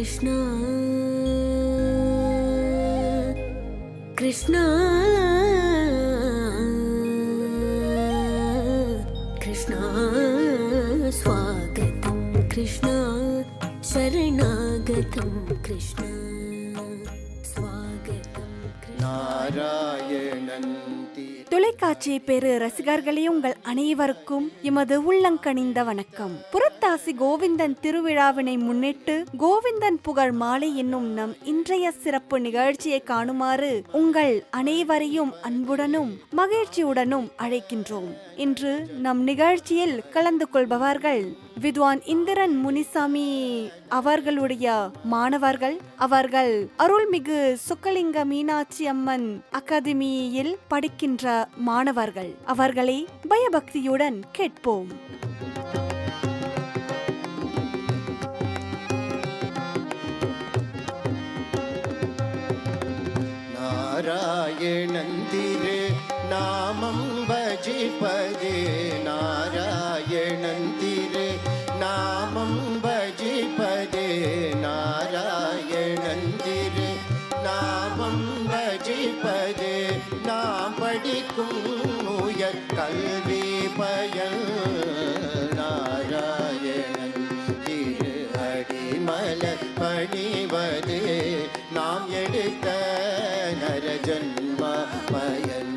கிருஷ்ணா கிருஷ்ணா கிருஷ்ணா ஸ்வாகதம் கிருஷ்ணா சரணாகதம் கிருஷ்ணா ஸ்வாகதம் நாராயணன். தொலைக்காட்சி பெரு ரசிகர்களே, உங்கள் அனைவருக்கும் எமது உள்ளங்கனிந்த வணக்கம். புரட்டாசி கோவிந்தன் திருவிழாவினை முன்னிட்டு கோவிந்தன் புகழ் மாலை என்னும் நம் இன்றைய சிறப்பு நிகழ்ச்சியை காணுமாறு உங்கள் அனைவரையும் அன்புடனும் மகிழ்ச்சியுடனும் அழைக்கின்றோம். இன்று நம் நிகழ்ச்சியில் கலந்து கொள்பவர்கள் வித்வான் இந்திரன் முனிசாமி அவர்களுடைய மாணவர்கள். அவர்கள் அருள்மிகு சொக்கலிங்க மீனாட்சி அம்மன் அகாதமியில் படிக்கின்ற மாணவர்கள். அவர்களை பயபக்தியுடன் கேட்போம். நாராயணந்திரு நாமம் பஜிப்பதே, நாராயணந்திரு நாமம் பஜிப்பதே, நாராயணந்திரு நாமம் பஜிப்பதே, நாம் படிக்கும் உயர் கல்வி பயன். நாராயணன் திரு அடிமலர் பணிவதே, நாம் எடுத்த நரஜன்ம பயன்.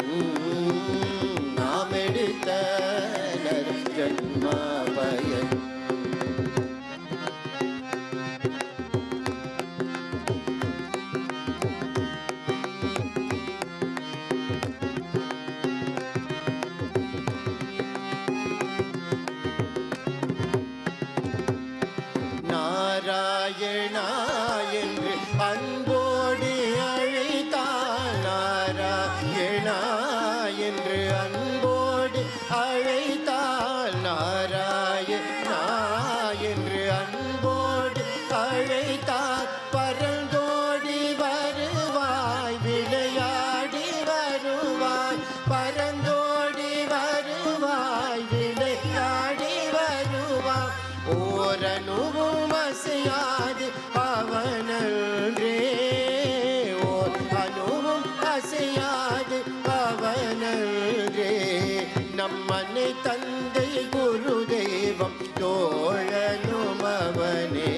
நாம் எடுத்த நரஜன்ம பயன். நாராயணா என்று அன்போடு அழைத்தால், நாராயணா என்று அன்போடு அழைத்தால், நாராயணா என்று அன்போடு அழைத்தால், பரந்தோடி வருவாய், விளையாடி வருவாய், பரந்தோடி வருவாய், விளையாடி வருவாய். ஓரனுவும் அசையாது அவனன்றே, ஓர் அணுவும் அசையாது அவனன்றே. நம்மனை தந்தை குரு தெய்வம் தோழனும் அவனே.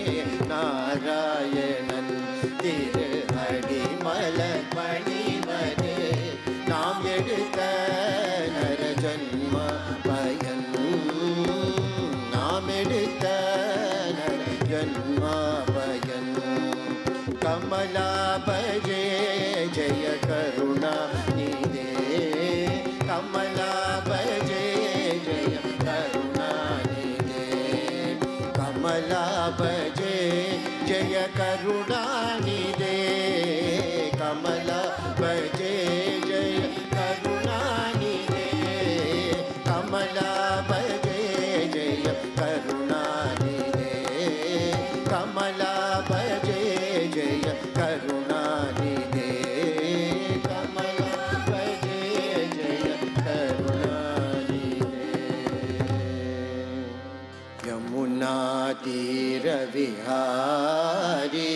நாராயணன் திரு அடிமலர் பணிவதே, நாம் எடுத்த நரஜன்ம பயன். நாம் எடுத்த நரஜன்ம பயன். கமலா பஜே ஜய கருணா நிதே, கமலா பஜே ஜய கருணா நிதே, கமலா பஜே ஜய கருணா நிதே, கமலா பஜே ஜய கருணா நிதே, கமலா பஜே ஜய கருணா நிதே, கமலா பஜே ஜய கருணா நிதே, கமலா பஜே ஜய கருணா நிதே. யமுனா தீர விஹாரி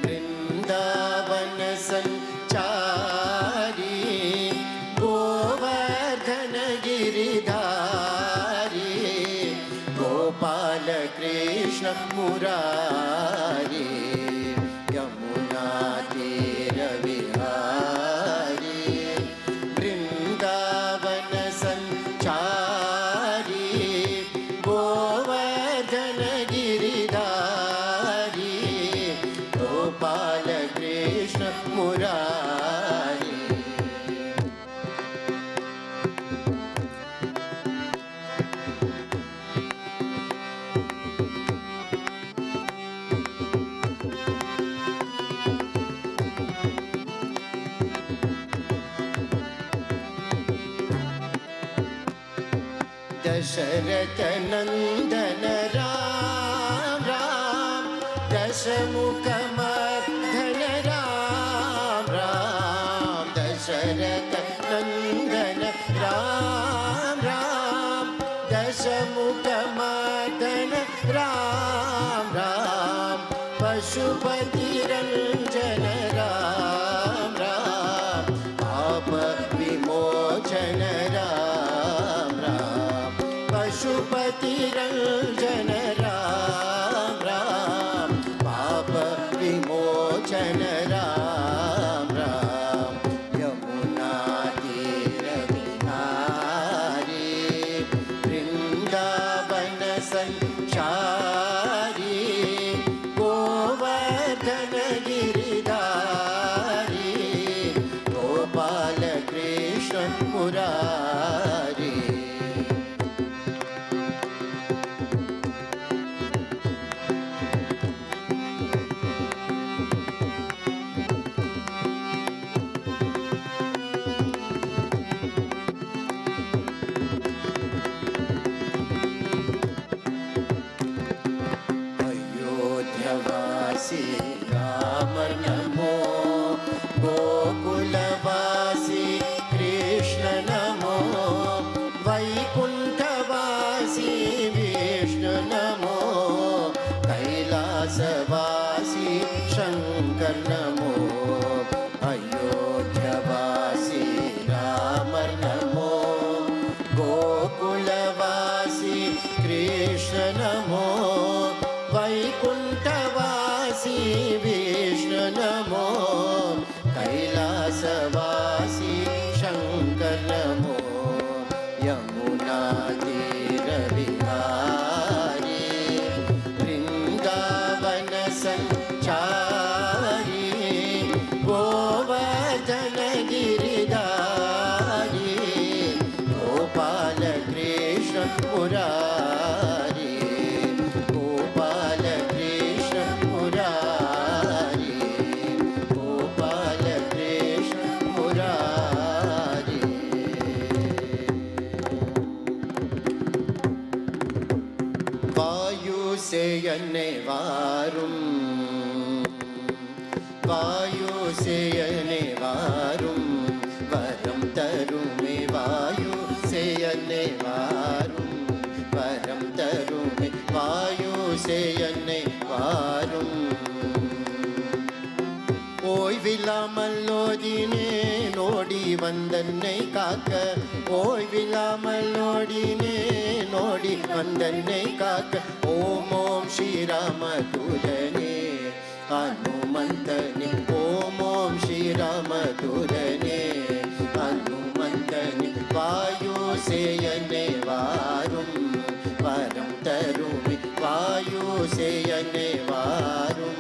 वृंदावन संचारी, गोवर्धन गिरिधारी, गोपाल कृष्ण मुरारी. यमुना तीर विहारी वृंदावन संचारी, गोवर्धन गिरिधारी, गोपाल कृष्ण मुरारी. दशरथ नंदन राम राम, दशमुख मर्दन राम राम, दशरथ नंदन राम राम, दशमुख मर्दन राम राम. निरंजन राम राम पाप विमोचन राम राम यमुना तीर विहारी वृंदावन संचारी गोवर्धन गिरिधारी गोपाल कृष्ण मुरारी अयोध्यवासी राम नमो गोकुलवासी कृष्ण नमो वैकुंठवासी विष्णु नमो कैलासवासी शंकर नमो अयोध्यवासी राम नमो गोकुलवासी कृष्ण नमो वैकुंठवासी विष्णु नमो कैलासवासी शंकर नमो यमुना तीर विहारी वृंदावन संचारी गोवर्धन गिरिधारी गोपाल कृष्ण मुरारी गोपाल कृष्ण मुरारी गोपाल कृष्ण मुरारी वायु सेयने वारुम वायु सेयने वारुम वरम तरुमे वायु सेयने वारुम वरम तरुमे वायु सेयने वारुम ஓய்வில்லாமல் ஓதினேன் ஓடி வந்தன்னை காக்க ஓய்வில்லாமல் ஓடினேன் ஓடி வந்தன்னை காக்க ஓம் ஓம் ஸ்ரீராம தூதனே ஹனுமந்தனே ஓம் ஓம் ஸ்ரீராம தூதனே ஹனுமந்தனே வாயு சேயனே வாரும் வரம் தருமி வாயு சேயனே வாரும்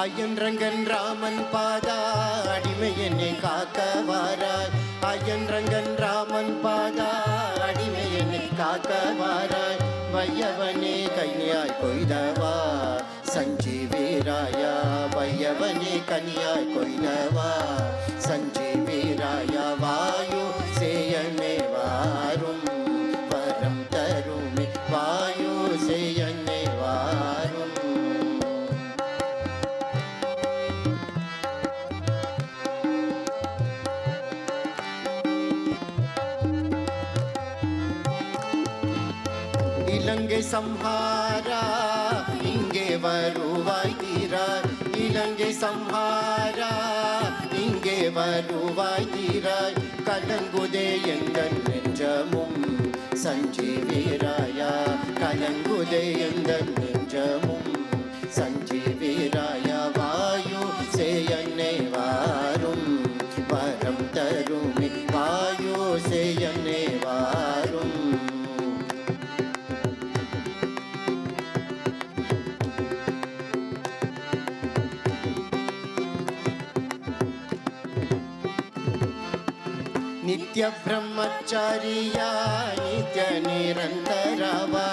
ஐயன் ரங்கன் ராமன் பாதா அடிமை என்னை காக்க வாராய் ஐயன் ரங்கன் ராமன் பாதா அடிமை என்னை காக்க வாராய் வையவனே கன்னியாய் கொய்தவா சஞ்சீவீராயா வையவனே கன்னியாய் கொய்தவா சஞ்சீவீராயா வாயு சேயனே வாரும் வரம் தருமே வாயு சேயனே வாரும் இலங்கை சம்ஹாரா இங்கே வருவாய் தீராய் இலங்கை சம்ஹாரா இங்கே வருவாய் தீராய் கலங்குதே எங்கள் நெஞ்சமும் சஞ்சீவீராயா கலங்குதே எங்கள் நெஞ்சமும் சஞ்சீவீராயா வாயு சேயனே வாரும் வரம் தருமி வாயு சேயனே வாரும் नित्य ब्रह्मचारिया नित्य निरंतरवा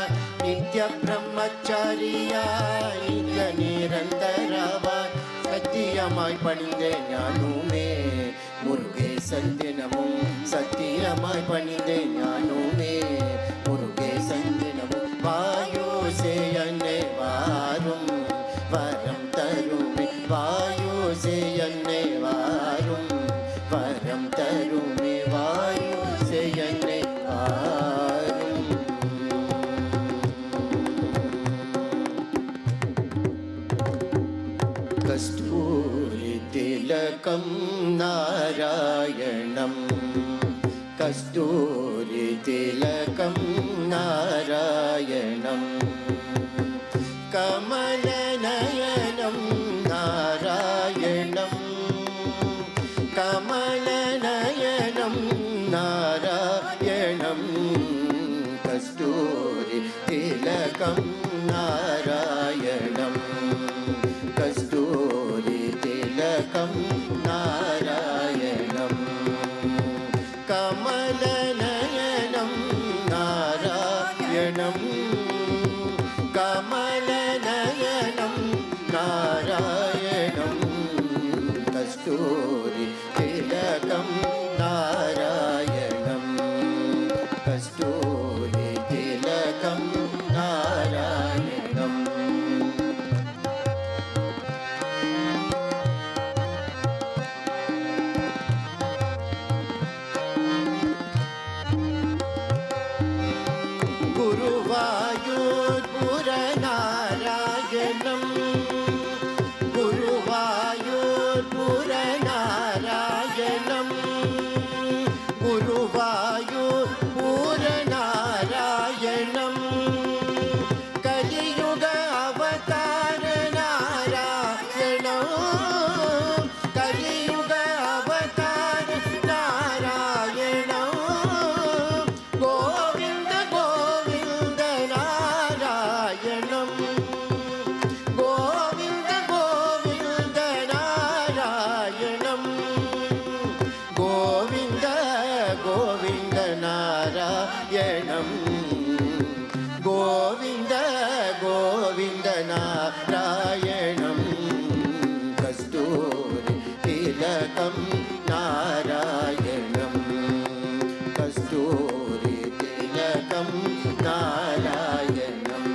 नित्य ब्रह्मचारिया नित्य निरंतरवा சத்தியமாய் பணிந்தேன் ஞானுமே முருகேசன் தினமும் சத்தியமாய் பணிந்தேன் ஞானுமே முருகேசன் தினமும் வாயு சேயனே வாரும் வரம் தருமே வாயு சேயனே வாரும் வரம் தருமே வாயு சேயனே வாரும் कस्तूरि तिलकं नारायणं कमलनयनं नारायणं कमलनयनं नारायणं कस्तूरि तिलकं नारायणं कस्तूरि तिलकं नारायणं कमलनयनं नारायणं कमलनयनं नारायणं कस्तूरि तिलकं नारायणं कस्तूरि तिलकं नारायणम् गुरुवायूर्पुरनारायणं गुरुवायूर्पुरनारायणं गुरुवायूर्पुरनारायणं कलियुग अवतार नारायणं कलियुग अवतार नारायणं गोविन्द गोविन्द नारायणं गोविन्द गोविन्द नारायणं गोविन्द गोविन्द नारायणं गोविन्द गोविन्द नारायणं कस्तूरि तिलकं नारायणं कस्तूरि तिलकं नारायणम्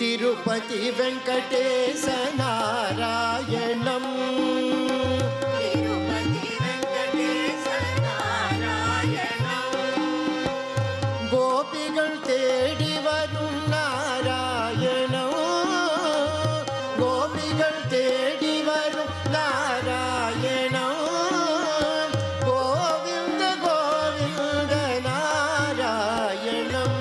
तिरुपति वेंकटेश नारायणं तिरुपति वेंकटेश नारायणं गोपिगळ தேடி வரும் நாராயணம் கோபிகள் தேடி வரும் நாராயணம் கோவிந்த கோவிந்த நாராயணம்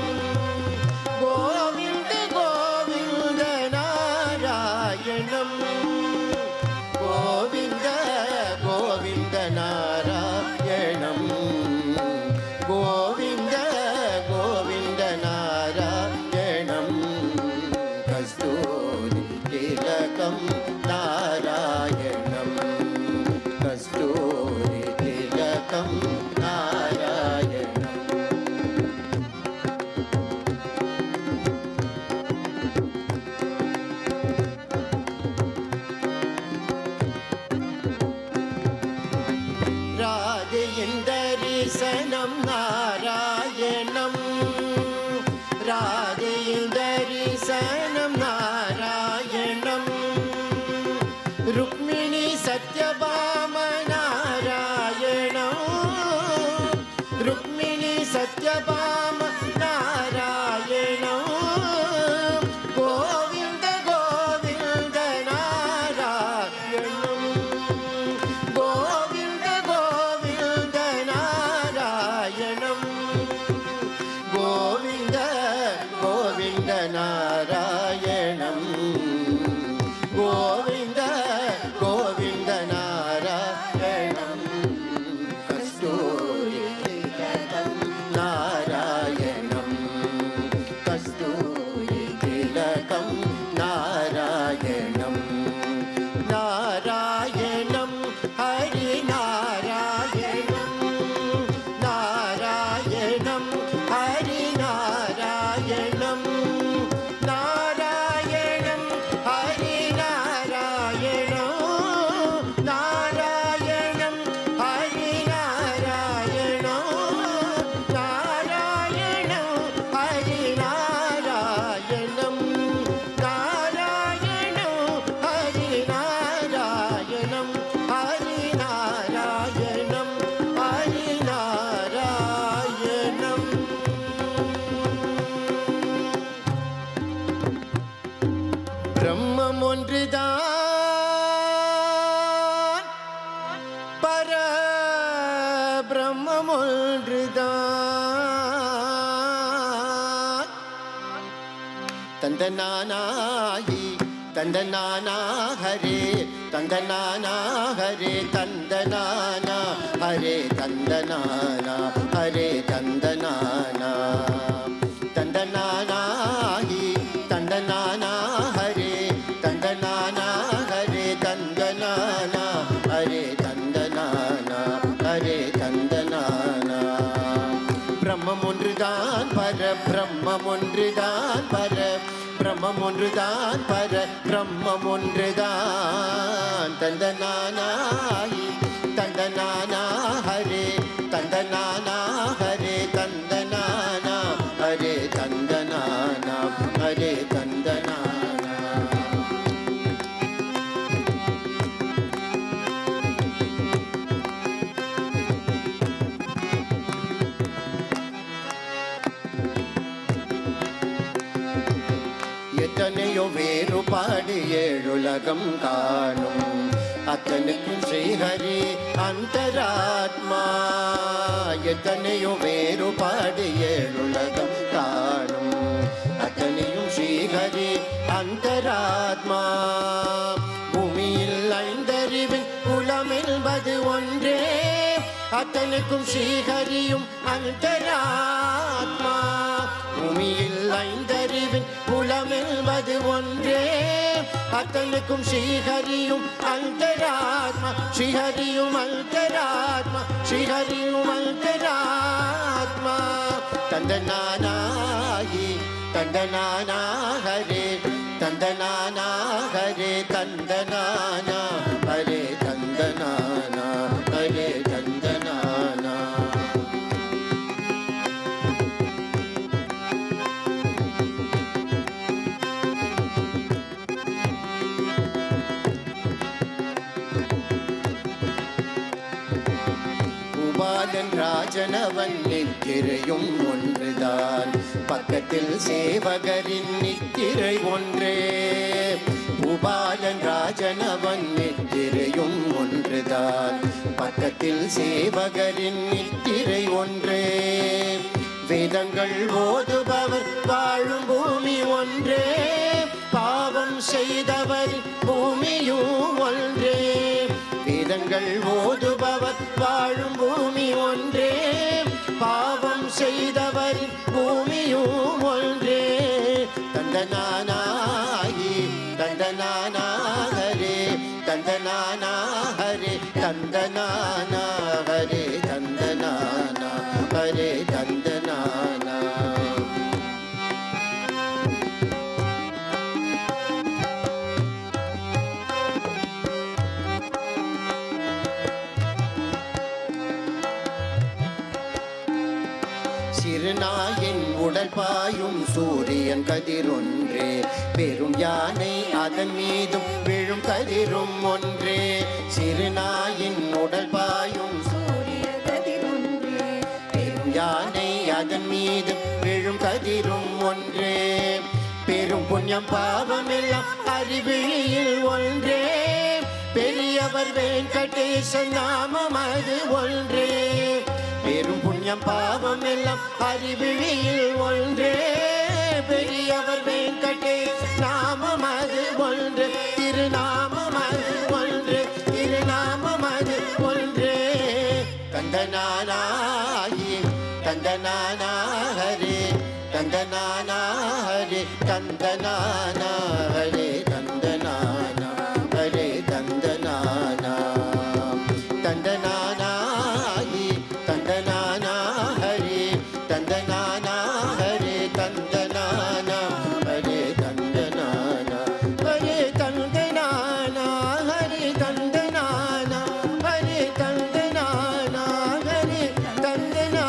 கோவிந்த கோவிந்த நாராயணம் கோவிந்த கோவிந்த நாராயணம் கோவிந்த கோவிந்த நாராயணம் கஸ்தூரி திலகம் நாராயணம் கஸ்தூரி திலகம் நாராயணம் ராதையின் தரிசனம் நாராயணம் ராதையின் தரிசனம் நாராயணம் ருக்மிணி சத்யபாம நாராயணம் ருக்மிணி சத்யபாம நாராயணம் கோவிந்த கோவிந்த நாராயணம் கோவிந்த கோவிந்த நாராயணம் கோவிந்த கோவிந்த நாராயணம் கோவிந்த கோவிந்த நாராயணம் கஸ்தூரி திலகம் நாராயணம் கஸ்தூரி திலகம் நாராயணம் நாராயணம் ஹரி நாராயணம் நாராயணம் ஹரி நாராயணம் நாராயணம் ஹரி நாராயணம் நாராயணம் ஹரி நாராயணம் நாராயணம் ஹரி நாராயணம் நாராயணம் ஹரி நாராயணம் ஹரி நாராயணம் ஹரி நாராயணம் பிரம்மம் ஒன்றுதான், பர பிரம்மம் ஒன்றுதான். தந்தனானாயி தந்தனானா ஹரே தந்தனானா ஹரே தந்தனானா ஹரே தந்தனானா ஹரே தந்தனானா தந்தனானாயி தந்தனானா ஹரே தந்தனானா ஹரே தந்தனானா ஹரே தந்தனானா ஹரே தந்தனானா. பிரம்மம் ஒன்றுதான் பர பிரம்மம் ஒன்றுதான் பர பிரம்மம் ஒன்றுதான் பர பிரம்மம் ஒன்றுதான். தந்தனானாயி தந்தனானா ஹரே தந்தனானா ஹரே தந்தனானா ஹரே தந்தனானா ஹரே தந்தனானா. எத்தனையோ வேறுபாடு ஏழுலகம் காணும், அத்தனைக்கும் ஸ்ரீஹரி அந்தராத்மா. எத்தனையோ வேறுபாடு ஏழுலகம் காணும், அத்தனையும் ஸ்ரீஹரி அந்தராத்மா. பூமியில் ஐந்தறிவின் குலம் என்பது ஒன்றே, அத்தனைக்கும் ஸ்ரீஹரியும் அந்தராத்மா. பூமியில் ஐந்தறிவின் குலம் என்பது ஒன்றே, அத்தனுக்கும் ஸ்ரீஹரியும் அந்தராத்மா. ஸ்ரீஹரியும் அந்தராத்மா ஸ்ரீஹரியும் அந்தராத்மா. தந்தனானாயி தந்தனானா ஹரே தந்தனானா ஹரே தந்தனானா ஹரே தந்தனானா ஹரே தந்தனானா. பாலன் ராஜனவன் நித்திரையும் ஒன்றுதான், பக்கத்தில் சேவகரின் நித்திரை ஒன்றே. பூபாலன் ராஜனவன் நித்திரையும் ஒன்றுதான், பக்கத்தில் சேவகரின் நித்திரை ஒன்றே. வேதங்கள் ஓதுபவர் வாழும் பூமி ஒன்றே, பாவம் செய்தவர் பூமியும் ஒன்றே. வேதங்கள் ஓதுபவர் வாழும் பூமி ஒன்றே, பாவம் செய்தவர் பூமியும் ஒன்றே. தந்தனானாயி தந்தனானா ஹரே தந்தனானா ஹரே தந்தனானா ஹரே தந்தனானா ஹரே தந்தனானா. சிறுநாயின் உடல் பாயும் சூரியன் கதிரொன்றே, பெரும் யானை அதன் மீதும் விழும் கதிரும் ஒன்றே. சிறுநாயின் உடல் பாயும் சூரிய கதிரொன்றே, பெரும் யானை அதன் மீதும் விழும் கதிரும் ஒன்றே. பெரும் புண்ணியம் பாவம் எல்லாம் அறிவிழியில் ஒன்றே, பெரியவர் வெங்கடேசன் நாமம் அது ஒன்றே. பெரும் புண்ணியம் பாவம் எல்லாம் அறிவிழியில் ஒன்றே, பெரியவர் வெங்கடேஷ் நாமம் அது ஒன்று. திருநாமம் அது ஒன்று, திருநாமம் அது ஒன்றே. தந்தனானாயி தந்தனானா ஹரே தந்தனானா ஹரே தந்தனானா ஹரே தந்தனானா ஹரே தந்தனானா. தந்தனானாயி தந்தனானா ஹரே தந்தனானா ஹரே தந்தனானா ஹரே தந்தனானா ஹரே தந்தனானா ஹரே தந்தனானா ஹரே தந்தனானா ஹரே தந்தனானா.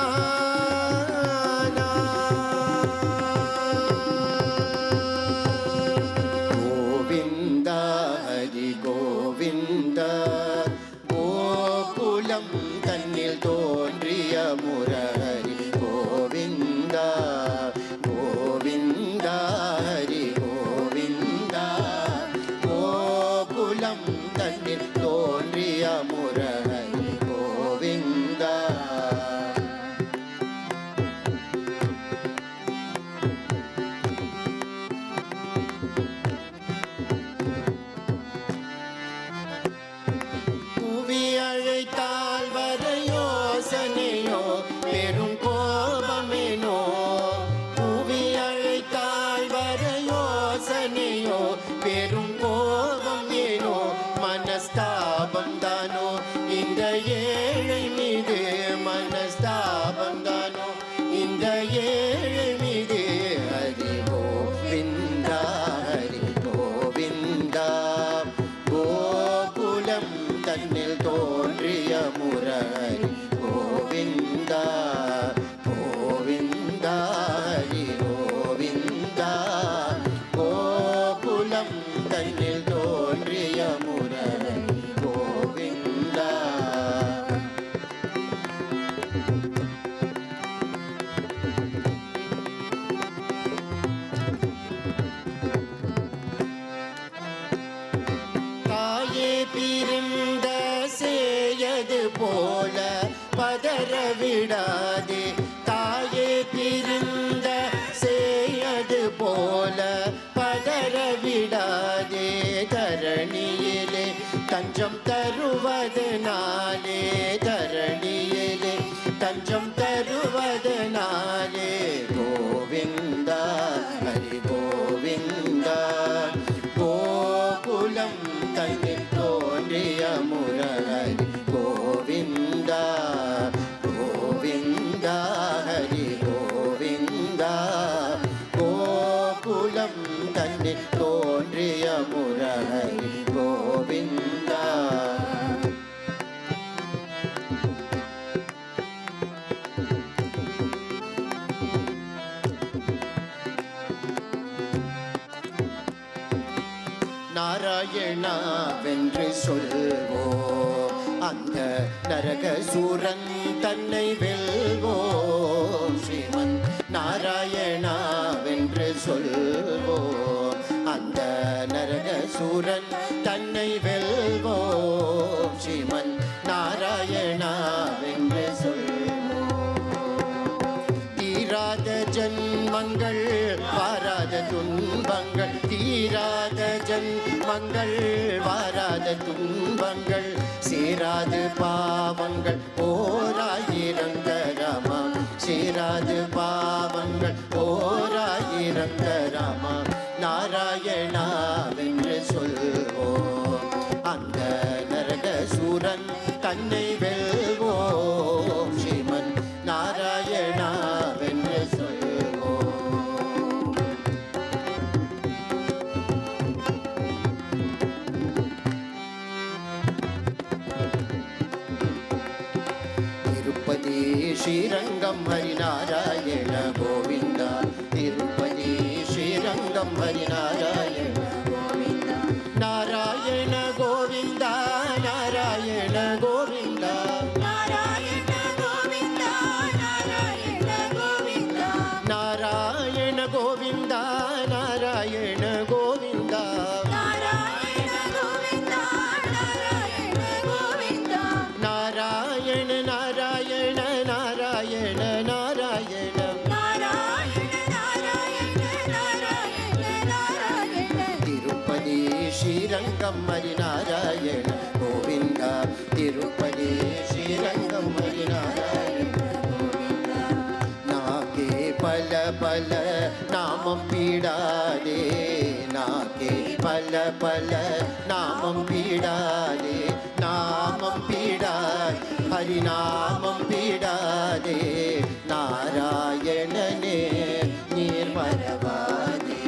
பெரும் கோபம் ஏனோ மனஸ்தாபம் தானோ இந்த ஏழை மீது மனஸ்தாபம் தானோ இந்த ஏழை மீது ஹரி கோவிந்தா ஹரி கோவிந்தா கோகுலம் தன்னில் தோன்றிய முரஹரி கோவிந்தா கோவிந்தா ஹரி கோவிந்தா கோகுலம் தன்னில் தோன்றிய முரஹரி கோவிந்தா. தாயே பிரிந்த சேயது போல பதற விடாதே தாயே பிரிந்த சேயது போல பதற விடாதே தரணியிலே தஞ்சம் தருவதனாலே தரணியிலே தஞ்சம் தருவதனாலே கோவிந்தா ஹரி கோவிந்தா கோகுலம் தன்னில் தோன்றிய முரஹரி கோவிந்தா கோவிந்தா ஹரி கோவிந்தா கோகுலம் தன்னில் தோன்றிய முரஹரி கோவிந்தா. நாராயணா வென்று சொல்வோம் அந்த நரகசூரன் தன்னை வெல்வோம் ஸ்ரீமன் நாராயணா வென்று சொல்வோம் அந்த நரகசூரன் தன்னை வெல்வோம் ஸ்ரீமன் நாராயணா வென்று சொல்வோம். தீராத ஜன்மங்கள் வாராத துன்பங்கள் தீராத ஜன்மங்கள் வாராத துன்பங்கள் சேராது பாவங்கள் ஓராயிரங்கரமா சேராது பாவங்கள் ஓராயிரங்கரமா நாராயணா வென்று சொல்வோம் அந்த நரகசூரன் தன்னை வெல்வோம் ஸ்ரீமன் நாராயணா வென்று சொல்வோம். திருப்பதி ஸ்ரீரங்கம் ஹரிநாராயண கோவிந்தா திருப்பதி ஸ்ரீரங்கம் ஹரிநாராயண கோவிந்தா நாராயண கோவிந்தா நாராயண கோவிந்தா நாராயண கோவிந்தா நாராயண கோவிந்தா நாராயண கோவிந்தா நாராயண கோவிந்தா நாராயண கோவிந்தா நாராயண கோவிந்தா நாராயண நாராயண நாராயண நாராயண நாராயண நாராயண நாராயண நாராயண திருப்பதி ஸ்ரீரங்கம் ஹரிநாராயண கோவிந்தா திருப்பதி ஸ்ரீரங்கம் ஹரிநாராயண கோவிந்தா. நாக்கே பல பல நாமம் பீடாதே நாக்கே பல பல நாமம் பீடாதே நாமம் பீடாய் ஹரிநாமம் பீடாதே நாராயணனே நீர் மறவாதே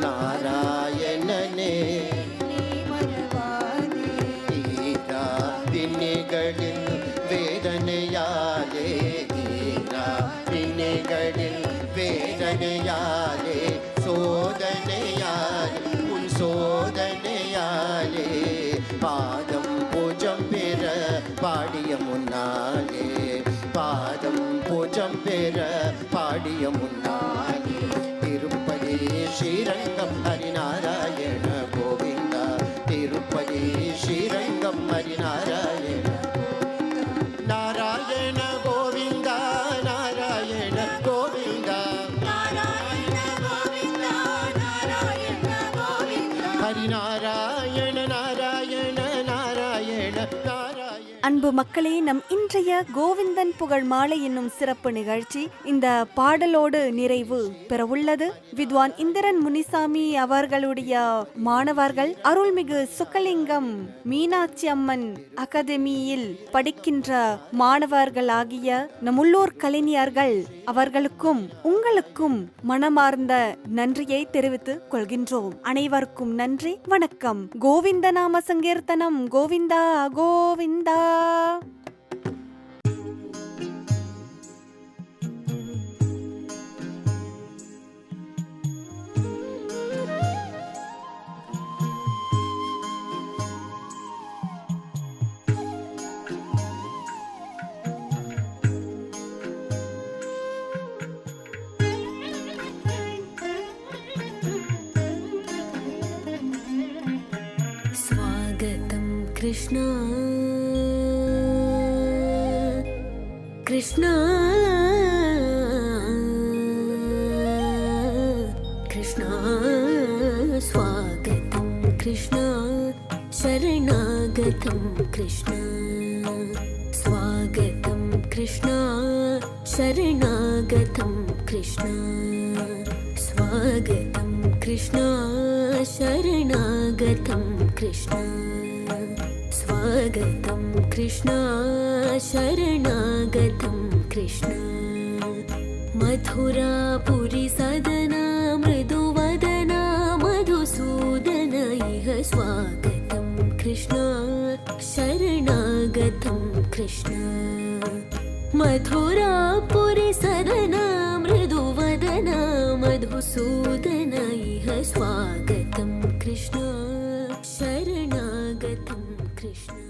நாராயணனே ஈரா வினைகளின் வேதனையாலே ஈரா வினைகளின் வேதனையாலே சோதனையாலே உன் சோதனையாலே பாதம் பூஜம் பெற பாடிய முன்னாலே பாதம் பூஜம் பெற பாடிய முன்னாலே திருப்பதி ஸ்ரீரங்கம் ஹரிநாராயண கோவிந்தா திருப்பதி ஸ்ரீரங்கம் ஹரிநாராயண நாராயண கோவிந்தா நாராயண கோவிந்தா நாராயண கோவிந்தா நாராயண கோவிந்தா ஹரிநாராயண நாராயண நாராயண நாராயண. அன்பு மக்களே, நம் இன்றைய கோவிந்தன் புகழ் மாலை என்னும் சிறப்பு நிகழ்ச்சி இந்த பாடலோடு நிறைவு பெறவுள்ளது. வித்வான் இந்திரன் முனிசாமி அவர்களுடைய மாணவர்கள் அருள்மிகு சுக்கலிங்கம் மீனாட்சி அம்மன் அகாதமியில் படிக்கின்ற மாணவர்களாகிய நம் உள்ளூர் கலைஞர்கள் அவர்களுக்கும் உங்களுக்கும் மனமார்ந்த நன்றியை தெரிவித்துக் கொள்கின்றோம். அனைவருக்கும் நன்றி, வணக்கம். கோவிந்த நாம சங்கீர்த்தனம். கோவிந்தா கோவிந்தா. स्वागतं कृष्ण कृष्ण कृष्ण स्वागतं कृष्ण शरणागतं कृष्ण स्वागतं कृष्ण शरणागतं कृष्ण स्वागतं कृष्ण शरणागतं कृष्ण स्वागतं कृष्ण शरणागतं कृष्ण मथुरापुरी सदना मृदुवदना मधुसूदन इह स्वागतं कृष्ण शरणागतं कृष्ण मथुरापुरी सदना मृदुवदना मधुसूदन इह स्वागतं कृष्ण शरणागतं कृष्ण।